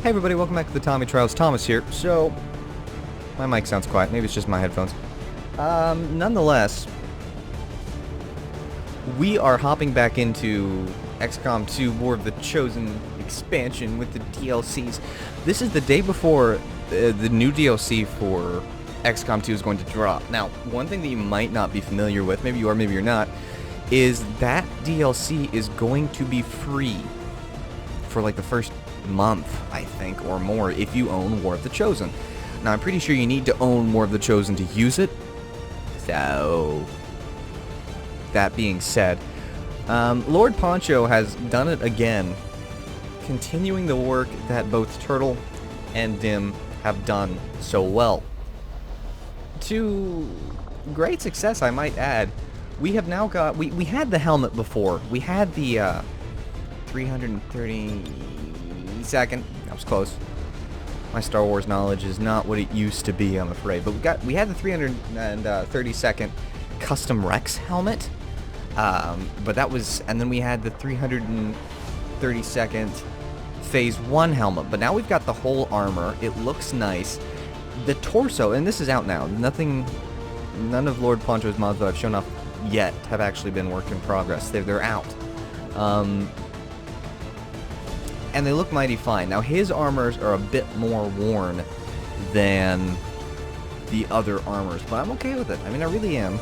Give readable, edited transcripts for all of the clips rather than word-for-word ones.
Hey everybody, welcome back to the Tommy Trials. Thomas here. So, my mic sounds quiet. Maybe it's just my headphones. Nonetheless, we are hopping back into XCOM 2, more of the Chosen expansion with the DLCs. This is the day before the new DLC for XCOM 2 is going to drop. Now, one thing that you might not be familiar with, maybe you are, maybe you're not, is that DLC is going to be free for like the first month, I think, or more, if you own War of the Chosen. Now, I'm pretty sure you need to own War of the Chosen to use it. So, that being said, Lord Poncho has done it again, continuing the work that both Turtle and Dim have done so well. To great success, I might add. We have now got, we had the helmet before. We had the 330 second. That was close. My Star Wars knowledge is not what it used to be, I'm afraid. But we had the 330-second custom Rex helmet. But that was, and then we had the 330-second Phase 1 helmet. But now we've got the whole armor. It looks nice. The torso, and this is out now. None of Lord Poncho's mods that I've shown off yet have actually been work in progress. They're out. And they look mighty fine. Now, his armors are a bit more worn than the other armors, but I'm okay with it. I mean, I really am.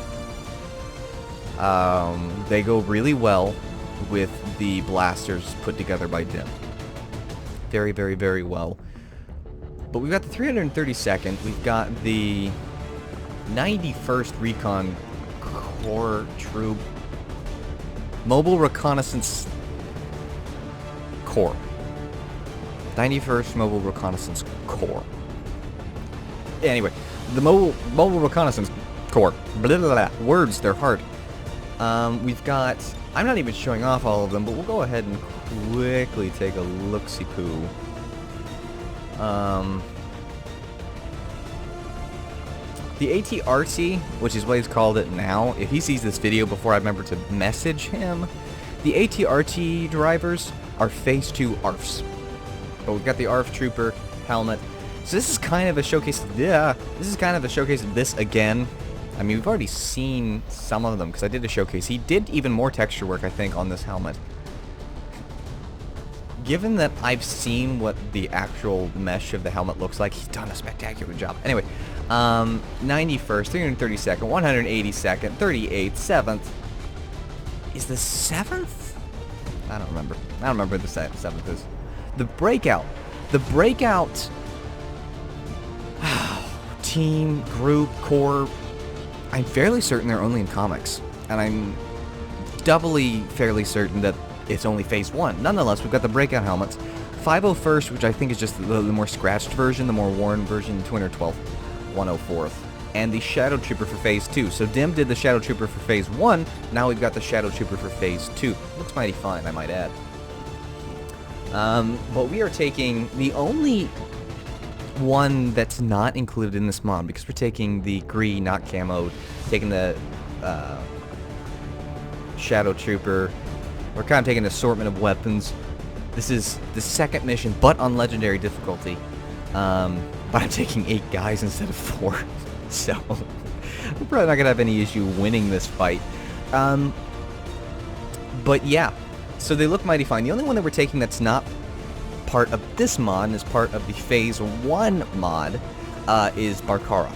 They go really well with the blasters put together by Dim. Very, very, very well. But we've got the 332nd. We've got the 91st Recon Corps Troop Mobile Reconnaissance Corps. 91st Mobile Reconnaissance Corps. Anyway, the Mobile Reconnaissance Corps. Blah, blah, blah. Words, they're hard. We've got, I'm not even showing off all of them, but we'll go ahead and quickly take a look-see-poo. The ATRT, which is what he's called it now, if he sees this video before I remember to message him, the ATRT drivers are Phase 2 ARFs. But we've got the ARF Trooper helmet. So this is kind of a showcase. Yeah, this is kind of a showcase of this again. I mean, we've already seen some of them because I did a showcase. He did even more texture work, I think, on this helmet. Given that I've seen what the actual mesh of the helmet looks like, he's done a spectacular job. Anyway, 91st, 332nd, 182nd, 38th, 7th. Is the 7th? I don't remember. I don't remember what the 7th is. The Breakout. The Breakout team, group, corps, I'm fairly certain they're only in comics. And I'm doubly fairly certain that it's only Phase 1. Nonetheless, we've got the Breakout helmets. 501st, which I think is just the more scratched version, the more worn version, 212th, 104th. And the Shadow Trooper for Phase 2. So Dim did the Shadow Trooper for Phase 1, now we've got the Shadow Trooper for Phase 2. Looks mighty fine, I might add. But we are taking the only one that's not included in this mod, because we're taking the green, not camo, taking the Shadow Trooper. We're kind of taking an assortment of weapons. This is the second mission, but on legendary difficulty. But I'm taking 8 guys instead of 4. So, we're probably not going to have any issue winning this fight. But yeah, so they look mighty fine. The only one that we're taking that's not part of this mod and is part of the Phase 1 mod is Barkara.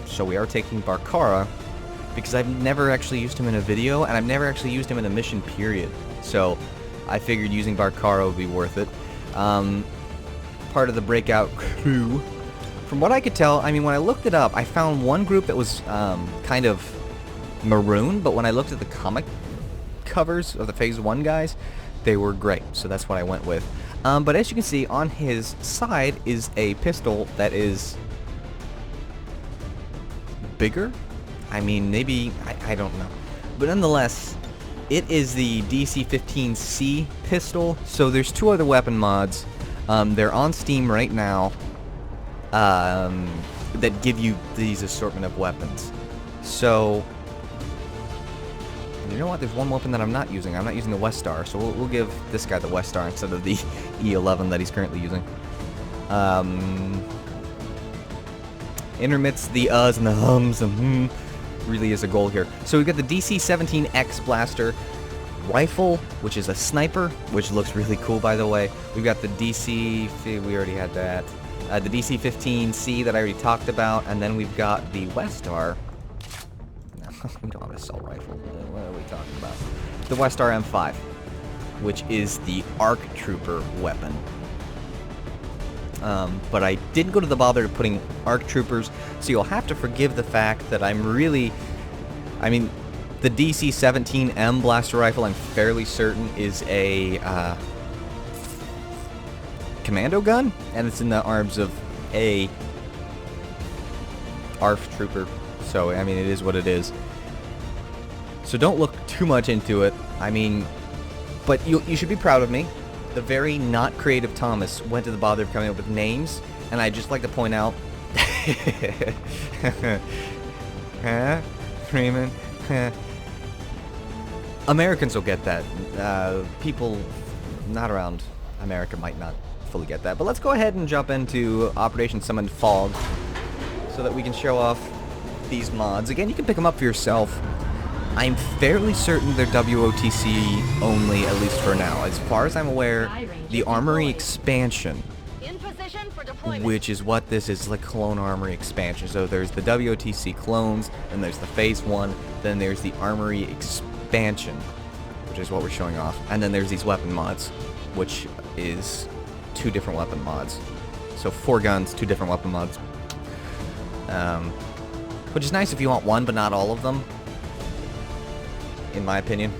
So we are taking Barkara because I've never actually used him in a video, and I've never actually used him in a mission period. So I figured using Barkara would be worth it. Part of the Breakout crew. From what I could tell, I mean, when I looked it up, I found one group that was kind of maroon, but when I looked at the comic covers of the Phase 1 guys, they were great, so that's what I went with. But as you can see, on his side is a pistol that is bigger? I mean, maybe, I don't know. But nonetheless, it is the DC-15C pistol, so there's 2 other weapon mods. They're on Steam right now that give you these assortment of weapons. So, you know what? There's one weapon that I'm not using. I'm not using the West Star, so we'll give this guy the West Star instead of the E11 that he's currently using. Intermits the uhs and the hums and really is a goal here. So we've got the DC-17X blaster rifle, which is a sniper, which looks really cool, by the way. We've got the DC, we already had that. The DC-15C that I already talked about, and then we've got the Westar. No, we don't have an assault rifle. What are we talking about? The Westar M5, which is the ARC Trooper weapon. But I didn't go to the bother of putting ARC Troopers, so you'll have to forgive the fact that I'm really... I mean, the DC-17M blaster rifle, I'm fairly certain, is a commando gun, and it's in the arms of a ARF Trooper. So, I mean, it is what it is. So don't look too much into it. I mean, but you should be proud of me. The very not creative Thomas went to the bother of coming up with names, and I'd just like to point out... Huh? Freeman? Huh? Americans will get that. People not around America might not fully get that. But let's go ahead and jump into Operation Summon Fog so that we can show off these mods. Again, you can pick them up for yourself. I'm fairly certain they're WOTC only, at least for now. As far as I'm aware, the Armory expansion, which is what this is, like Clone Armory expansion. So there's the WOTC clones, then there's the Phase 1, then there's the Armory expansion, which is what we're showing off. And then there's these weapon mods, which is 2 different weapon mods. So 4 guns, 2 different weapon mods. Which is nice if you want one, but not all of them. In my opinion.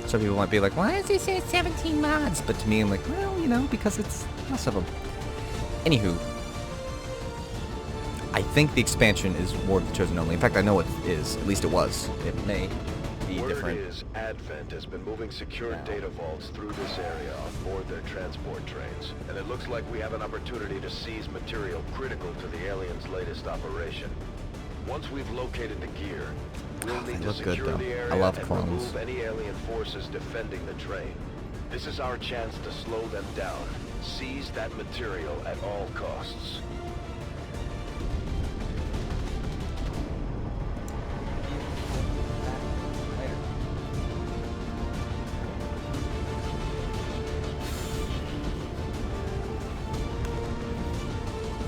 Some people might be like, why does he say 17 mods? But to me, I'm like, well, you know, because it's less of them. Anywho, I think the expansion is War of the Chosen only. In fact, I know it is. At least it was. It may be different. Word is Advent has been moving secured data vaults through this area on board their transport trains. And it looks like we have an opportunity to seize material critical to the aliens' latest operation. Once we've located the gear, we'll need to secure the area and remove any alien forces defending the train. This is our chance to slow them down. Seize that material at all costs.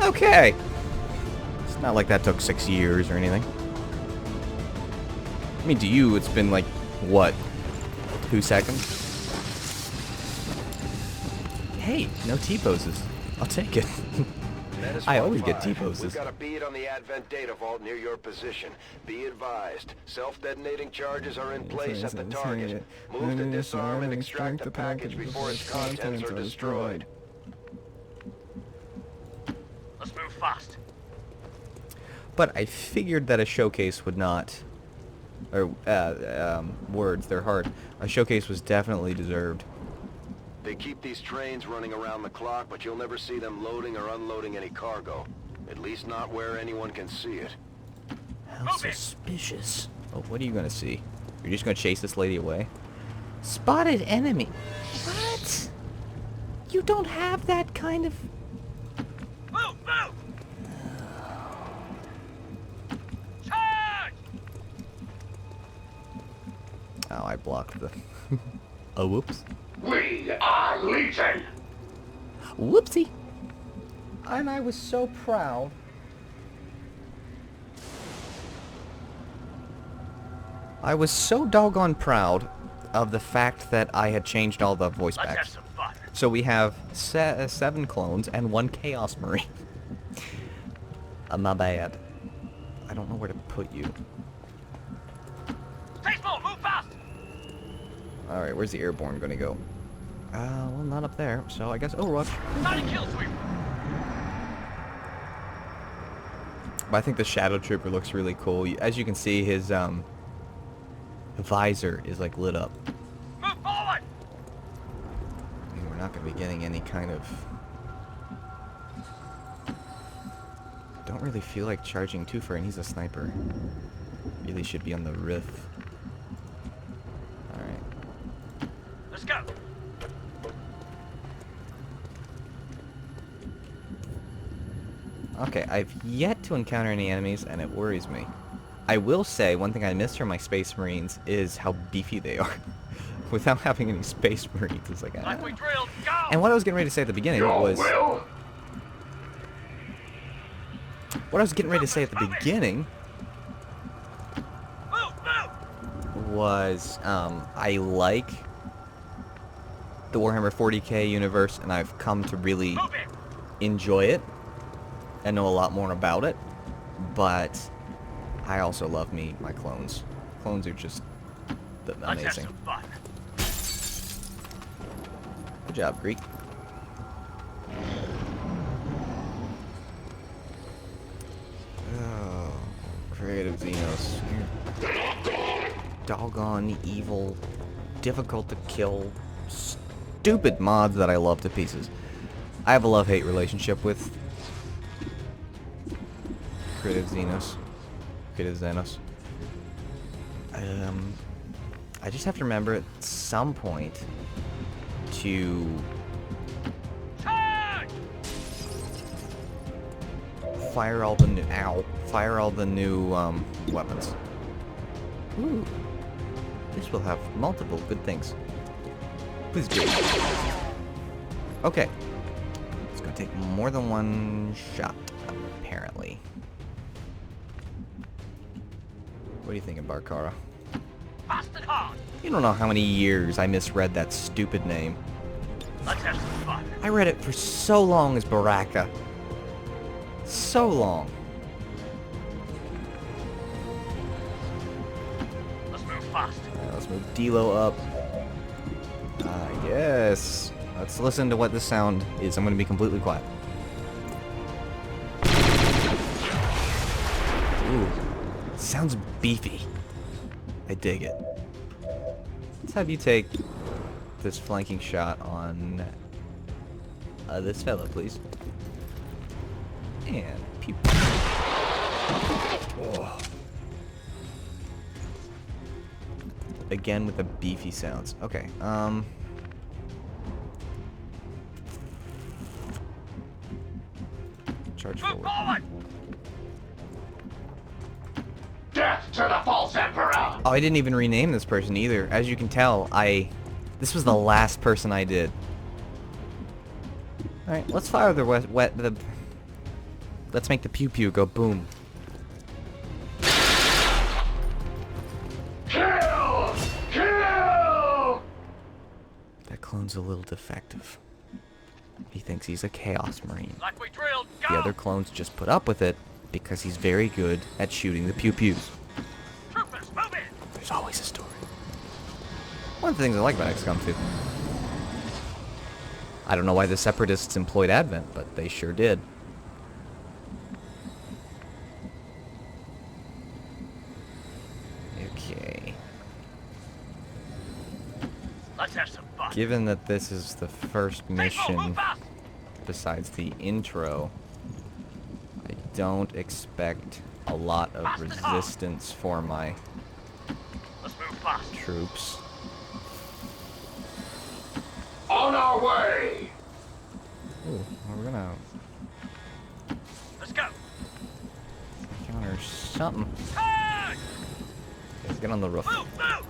Okay. It's not like that took 6 years or anything. I mean, to you, it's been like, what, 2 seconds? Hey, no T-poses. I'll take it. I always get T-poses. We've got a bead on the Advent data vault near your position. Be advised, self-detonating charges are in place at the target. Move to disarm and extract the package before its contents are destroyed. Let's move fast. But I figured that a showcase would not... Or, words, they're hard. A showcase was definitely deserved. They keep these trains running around the clock, but you'll never see them loading or unloading any cargo. At least not where anyone can see it. How suspicious. Oh, what are you gonna see? You're just gonna chase this lady away? Spotted enemy. What? You don't have that kind of... Move, move! Charge! Oh, I blocked the... Oh, whoops. We are Legion! Whoopsie. And I was so proud. I was so doggone proud of the fact that I had changed all the voice Let's have packs. some fun. So we have 7 clones and 1 Chaos Marine. My bad. I don't know where to put you. Stay small, move fast! Alright, where's the airborne gonna go? Well, not up there, so I guess Overwatch. Starting kill sweep! But I think the Shadow Trooper looks really cool. As you can see, his, visor is, like, lit up. Move forward! I mean, we're not gonna be getting any kind of... Don't really feel like charging too far, and he's a sniper. Really should be on the Rift. Alright. Let's go! Okay, I've yet to encounter any enemies, and it worries me. I will say, one thing I miss from my Space Marines is how beefy they are. Without having any Space Marines, it's like, Like we drilled. Go! And what I was getting ready to say at the beginning Your was... will? What I was getting ready to say at the beginning Move, move! was, I like the Warhammer 40k universe, and I've come to really Move it! enjoy it and know a lot more about it, but I also love my clones. Clones are just Let's have amazing. some fun. Good job, Greek. Oh, creative Xenos. Doggone evil, difficult to kill, stupid mods that I love to pieces. I have a love-hate relationship with Creative Xenos. Creative Xenos. I just have to remember at some point to Charge! fire all the new weapons. Ooh, this will have multiple good things. Please do. Okay, it's gonna take more than one shot, apparently. What are you thinking, Barkara? Fast and hard. You don't know how many years I misread that stupid name. Let's have some fun. I read it for so long as Baraka. So long. Let's move fast. Alright, let's move Dilo up. Yes. Let's listen to what this sound is. I'm going to be completely quiet. Ooh. Sounds beefy. I dig it. Let's have you take this flanking shot on this fella, please. And pew. Oh. Again with the beefy sounds. Okay, charge Move forward. forward! Death to the false emperor! Oh, I didn't even rename this person either. As you can tell, this was the last person I did. Alright, let's fire the let's make the pew pew go boom. Kill! Kill! That clone's a little defective. He thinks he's a Chaos Marine. Like we drilled. Go! The other clones just put up with it because he's very good at shooting the pew pews. Troopers, move in! There's always a story. One of the things I like about XCOM 2. I don't know why the Separatists employed Advent, but they sure did. Okay. Let's have some fun. Given that this is the first Move mission fast! besides the intro, I don't expect a lot of resistance for my Let's move fast. troops. On our way! Ooh, well, we're gonna Let's go. encounter something. Charge! Let's get on the roof. Move, move!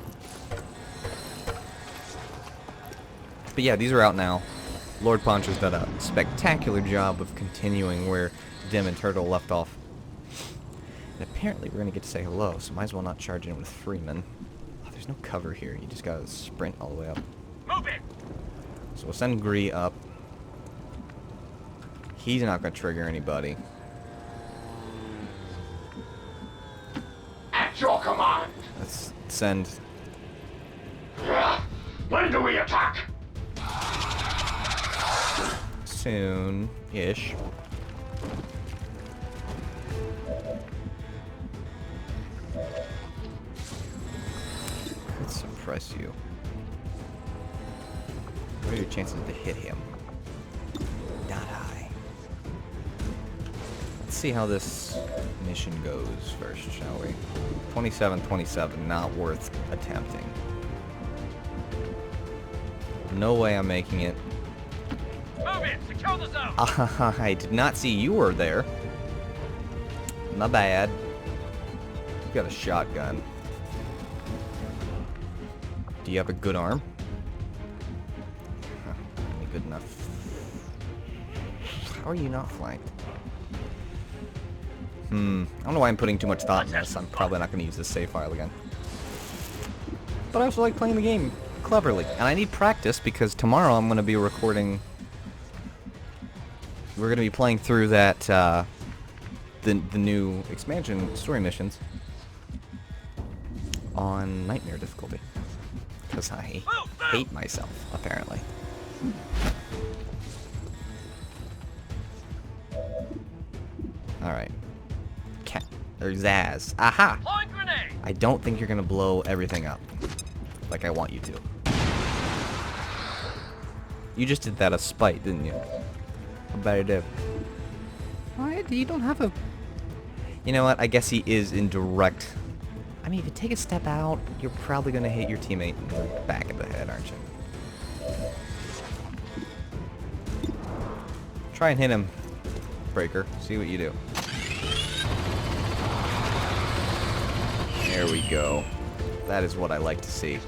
But yeah, these are out now. Lord Poncho's done a spectacular job of continuing where Dim and Turtle left off. And apparently we're gonna get to say hello, so might as well not charge in with Freeman. Oh, there's no cover here. You just gotta sprint all the way up. Move it! So we'll send Gree up. He's not gonna trigger anybody. At your command! Let's send When do we attack? soon-ish. Let's suppress you. What are your chances to hit him? Not high. Let's see how this mission goes first, shall we? 27-27, not worth attempting. No way I'm making it. Move it! Secure the zone! I did not see you were there. My bad. You got a shotgun. Do you have a good arm? Huh, ain't good enough. How are you not flanked? I don't know why I'm putting too much thought in this. I'm probably not going to use this save file again. But I also like playing the game cleverly. And I need practice because tomorrow I'm going to be recording... We're going to be playing through that, the new expansion story missions on Nightmare difficulty. Because I hate myself, apparently. Alright. Or Zaz. Aha! I don't think you're gonna blow everything up like I want you to. You just did that out of spite, didn't you? How about I do? Why? You don't have a... You know what? I guess he is in direct... I mean, if you take a step out, you're probably gonna hit your teammate in the back of the head, aren't you? Try and hit him, Breaker. See what you do. There we go. That is what I like to see.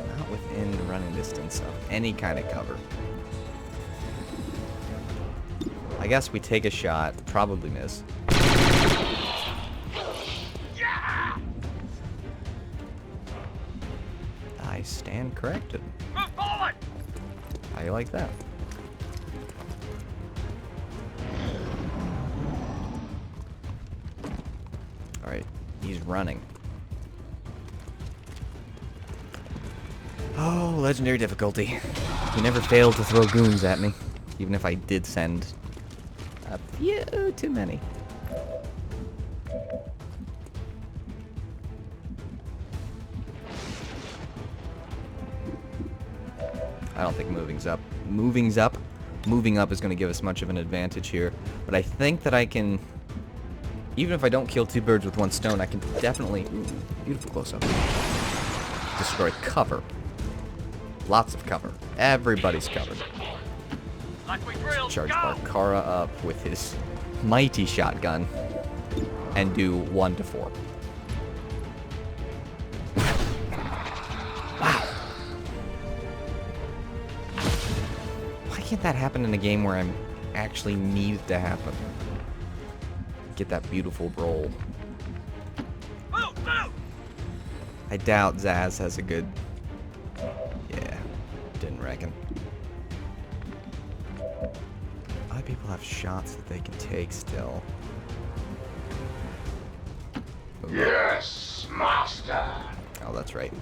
Not within running distance of any kind of cover. I guess we take a shot, probably miss. I stand corrected. Move forward. How you like that? Alright, he's running. Oh, legendary difficulty. You never failed to throw goons at me, even if I did send a few too many. I don't think moving up is going to give us much of an advantage here, but I think that I can, even if I don't kill two birds with one stone, I can definitely, ooh, beautiful close-up, destroy cover. Lots of cover. Everybody's covered. Charge Barkara up with his mighty shotgun and do 1 to 4. Wow. Why can't that happen in a game where I'm actually need it to happen? Get that beautiful roll. I doubt Zaz has a good... Yeah, didn't reckon. Other people have shots that they can take still. Ooh. Yes, master. Oh, that's right.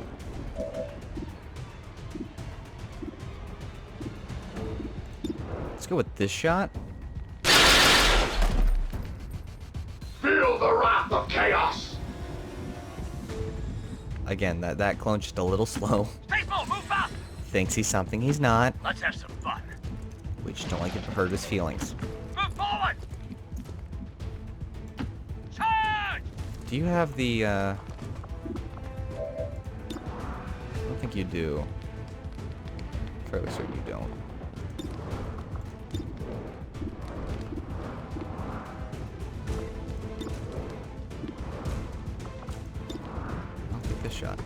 Let's go with this shot. Feel the wrath of chaos. Again, that clone's just a little slow. Faithful, move fast. Thinks he's something he's not. Let's have some fun. We just don't like it to hurt his feelings. Move forward. Charge. Do you have the, I don't think you do. Fairly certain you don't. I'll take this shot.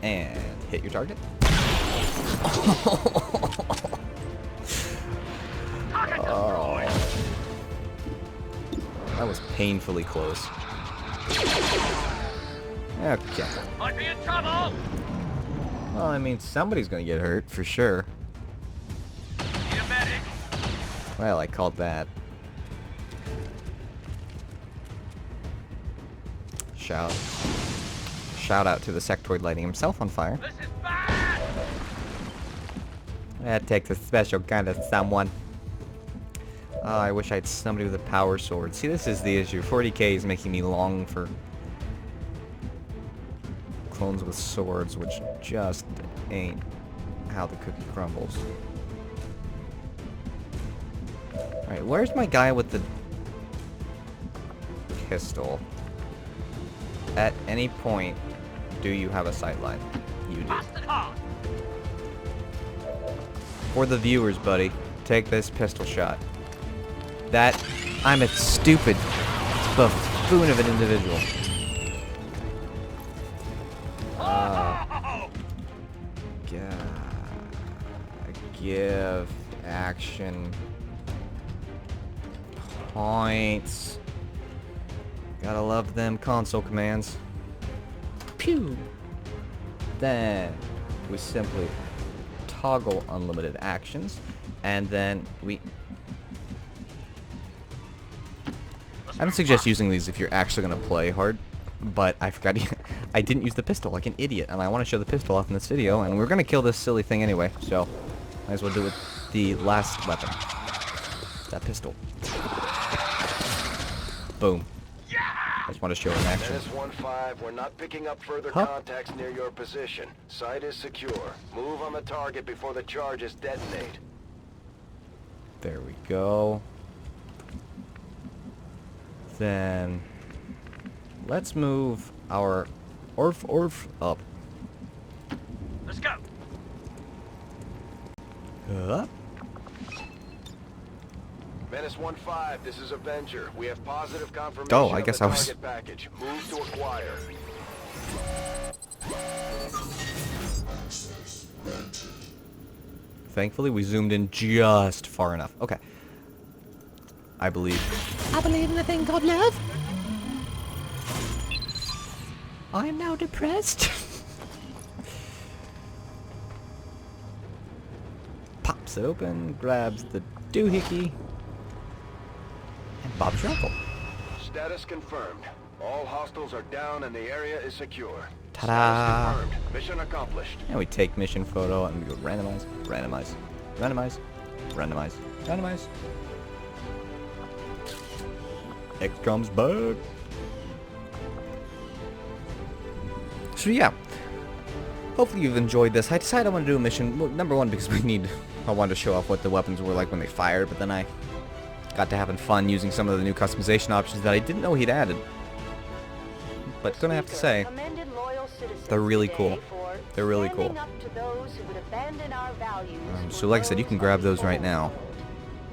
And hit your target. Oh. That was painfully close. Okay. Might be in trouble. Well, I mean, somebody's gonna get hurt, for sure. Need a medic. Well, I called that. Shout out to the sectoid lighting himself on fire. This is bad. That takes a special kind of someone. Oh, I wish I had somebody with a power sword. See, this is the issue. 40k is making me long for clones with swords, which just ain't how the cookie crumbles. Alright, where's my guy with the pistol? At any point, do you have a sightline? You do. Bastard hard. For the viewers, buddy, take this pistol shot. That, I'm a stupid buffoon of an individual. Give action points. Gotta love them console commands. Pew! Then we simply toggle unlimited actions, and then we... I would suggest using these if you're actually going to play hard, but I forgot I didn't use the pistol like an idiot, and I want to show the pistol off in this video, and we're going to kill this silly thing anyway, so might as well do it with the last weapon. That pistol. Boom. I just want to show it in action. Menace 1-5, we're not picking up further contacts near your position. Site is secure. Move on the target before the charges detonate. There we go. Then let's move our Orf up. Let's go. Up. Menace 1-5, this is Avenger. We have positive confirmation Oh, I guess of I the was... target package. Move to acquire. Thankfully, we zoomed in just far enough. Okay. I believe in a thing called love. I am now depressed. Pops it open, grabs the doohickey, and Bob's your uncle. Status confirmed. All hostiles are down and the area is secure. Ta-da! Status confirmed. Mission accomplished. And we take mission photo and we go randomize, randomize, randomize, randomize, randomize. XCOM's back. So yeah, hopefully you've enjoyed this. I decided I want to do a mission, well, number one, because I wanted to show off what the weapons were like when they fired, but then I got to having fun using some of the new customization options that I didn't know he'd added. But gonna have to say, they're really cool. They're really cool. So like I said, you can grab those right now.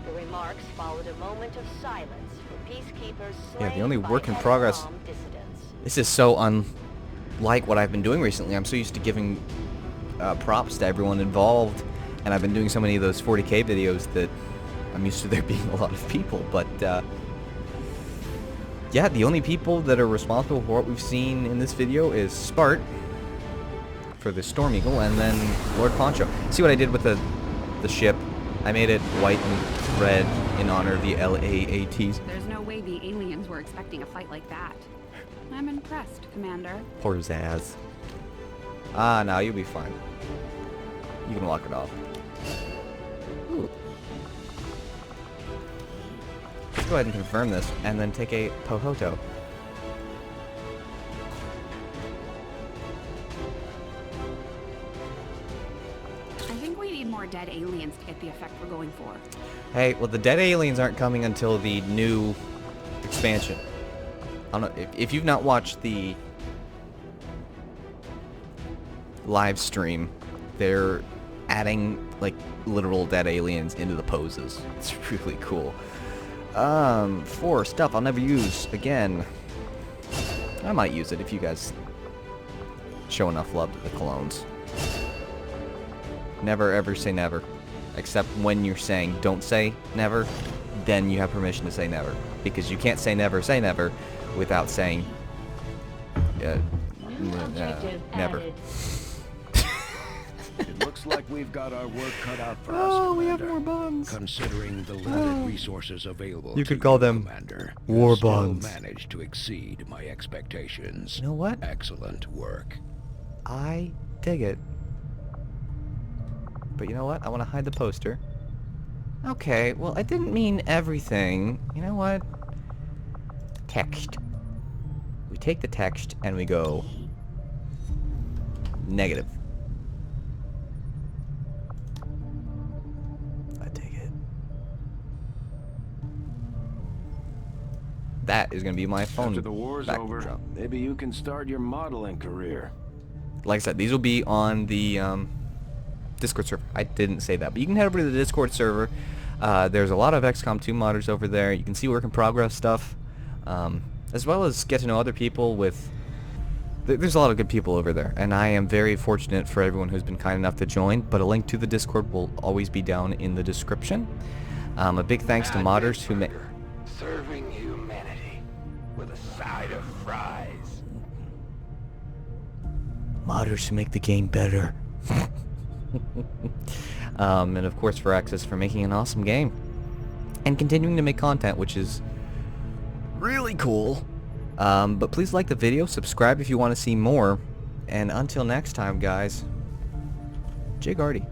The remarks followed a moment of silence for peacekeepers. Yeah, the only work in progress. This is so unlike what I've been doing recently. I'm so used to giving props to everyone involved, and I've been doing so many of those 40K videos that I'm used to there being a lot of people. But yeah, the only people that are responsible for what we've seen in this video is Spart for the Storm Eagle, and then Lord Poncho. See what I did with the ship? I made it white and red in honor of the LAATs. There's no way the aliens were expecting a fight like that. I'm impressed, Commander. Poor Zaz. Ah, no, you'll be fine. You can walk it off. Ooh. Let's go ahead and confirm this, and then take a Pohoto. I think we need more dead aliens to get the effect we're going for. Hey, well, the dead aliens aren't coming until the new expansion. I don't know if you've not watched the live stream, they're adding like literal dead aliens into the poses. It's really cool. For stuff I'll never use again. I might use it if you guys show enough love to the clones. Never ever say never. Except when you're saying don't say never, then you have permission to say never. Because you can't say never without saying never. It looks like we've got our work cut out for us, Oh, we have Commander. more bonds. Considering the limited resources available You to could call them Commander, war you still bonds. managed to exceed my expectations. You know what? Excellent work. I dig it. But you know what? I want to hide the poster. Okay, well, I didn't mean everything. You know what? Text. We take the text and we go negative. I dig it. That is going to be my phone. After the war's over, backdrop. maybe you can start your modeling career. Like I said, these will be on the Discord server. I didn't say that, but you can head over to the Discord server. There's a lot of XCOM 2 modders over there. You can see work in progress stuff, as well as get to know other people with... There's a lot of good people over there, and I am very fortunate for everyone who's been kind enough to join, but a link to the Discord will always be down in the description. A big thanks to modders who make... Serving humanity with a side of fries. Modders who make the game better. And of course for Access for making an awesome game. And continuing to make content, which is really cool. But please like the video, subscribe if you want to see more. And until next time, guys, Jay Gardy.